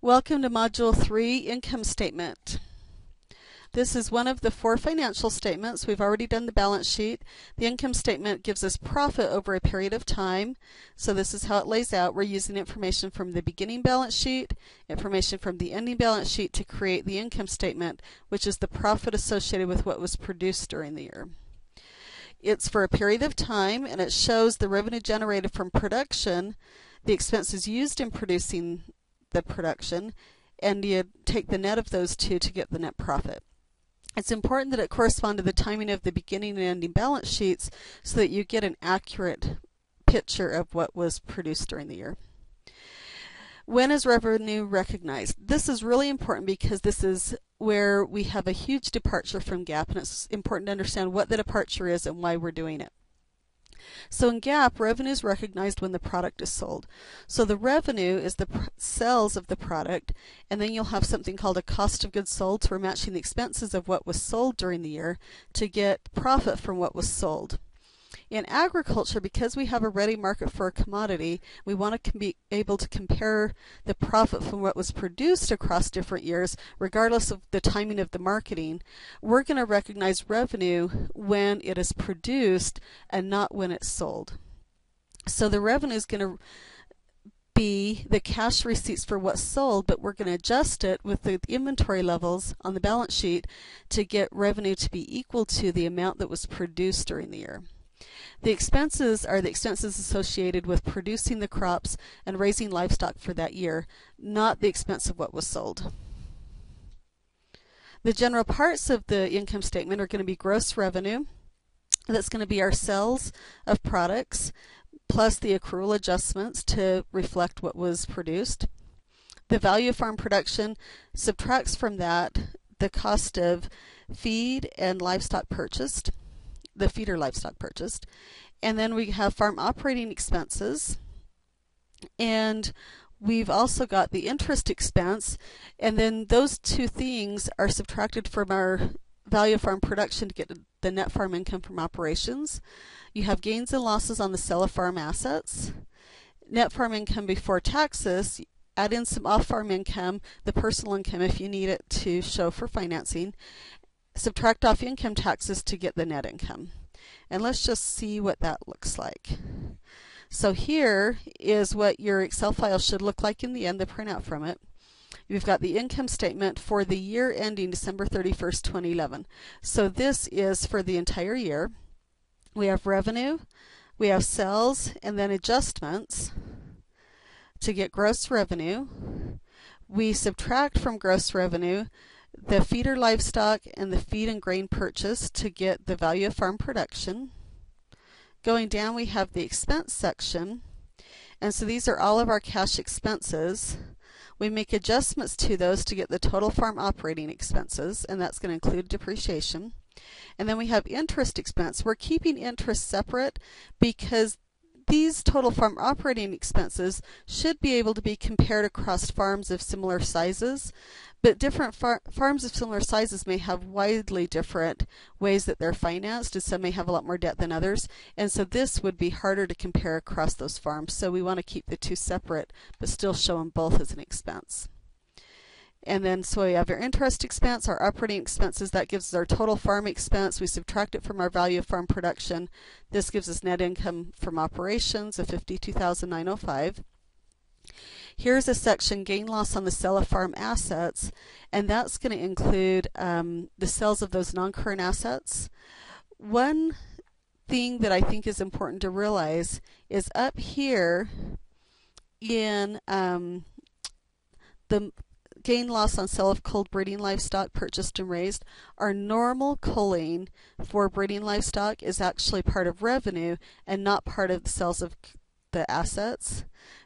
Welcome to Module 3, Income Statement. This is one of the 4 financial statements. We've already done the balance sheet. The income statement gives us profit over a period of time. So this is how it lays out. We're using information from the beginning balance sheet, information from the ending balance sheet to create the income statement, which is the profit associated with what was produced during the year. It's for a period of time, and it shows the revenue generated from production, the expenses used in producing the production, and you take the net of those two to get the net profit. It's important that it correspond to the timing of the beginning and ending balance sheets so that you get an accurate picture of what was produced during the year. When is revenue recognized? This is really important because this is where we have a huge departure from GAAP, and it's important to understand what the departure is and why we're doing it. So in GAAP, revenue is recognized when the product is sold. So the revenue is the sales of the product, and then you'll have something called a cost of goods sold. So we're matching the expenses of what was sold during the year to get profit from what was sold. In agriculture, because we have a ready market for a commodity, we want to be able to compare the profit from what was produced across different years, regardless of the timing of the marketing. We're going to recognize revenue when it is produced and not when it's sold. So the revenue is going to be the cash receipts for what's sold, but we're going to adjust it with the inventory levels on the balance sheet to get revenue to be equal to the amount that was produced during the year. The expenses are the expenses associated with producing the crops and raising livestock for that year, not the expense of what was sold. The general parts of the income statement are going to be gross revenue. That's going to be our sales of products plus the accrual adjustments to reflect what was produced. The value of farm production subtracts from that the cost of feed and livestock purchased. The feeder livestock purchased. And then we have farm operating expenses, and we've also got the interest expense, and then those two things are subtracted from our value of farm production to get the net farm income from operations. You have gains and losses on the sale of farm assets, net farm income before taxes, add in some off-farm income, the personal income if you need it to show for financing, subtract off income taxes to get the net income. And let's just see what that looks like. So here is what your Excel file should look like in the end, the printout from it. You've got the income statement for the year ending December 31st, 2011. So this is for the entire year. We have revenue, we have sales, and then adjustments to get gross revenue. We subtract from gross revenue the feeder livestock and the feed and grain purchase to get the value of farm production. Going down, we have the expense section, and so these are all of our cash expenses. We make adjustments to those to get the total farm operating expenses, and that's going to include depreciation. And then we have interest expense. We're keeping interest separate because these total farm operating expenses should be able to be compared across farms of similar sizes, but different farms of similar sizes may have widely different ways that they're financed, and some may have a lot more debt than others, and so this would be harder to compare across those farms. So we want to keep the two separate, but still show them both as an expense. And then so we have our interest expense, our operating expenses. That gives us our total farm expense. We subtract it from our value of farm production. This gives us net income from operations of $52,905. Here's a section, gain loss on the sale of farm assets, and that's going to include the sales of those non-current assets. One thing that I think is important to realize is up here in the gain loss on sale of culled breeding livestock purchased and raised, our normal culling for breeding livestock is actually part of revenue and not part of the sales of the assets.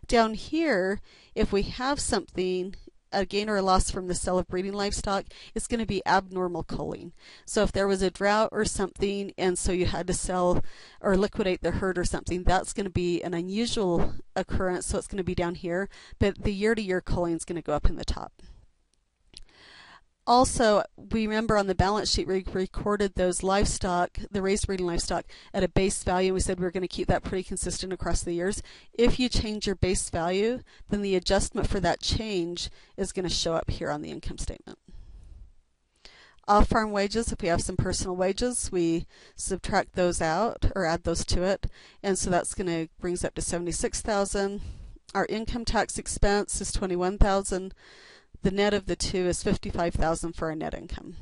Down here, if we have something, a gain or a loss from the sale of breeding livestock, it's going to be abnormal culling. So if there was a drought or something and so you had to sell or liquidate the herd or something, that's going to be an unusual occurrence, so it's going to be down here, but the year-to-year culling is going to go up in the top. Also, we remember on the balance sheet we recorded those livestock, the raised breeding livestock, at a base value. We said we were going to keep that pretty consistent across the years. If you change your base value, then the adjustment for that change is going to show up here on the income statement. Off-farm wages, if we have some personal wages, we subtract those out or add those to it, and so that's going to bring us up to $76,000. Our income tax expense is $21,000. The net of the two is $55,000 for our net income.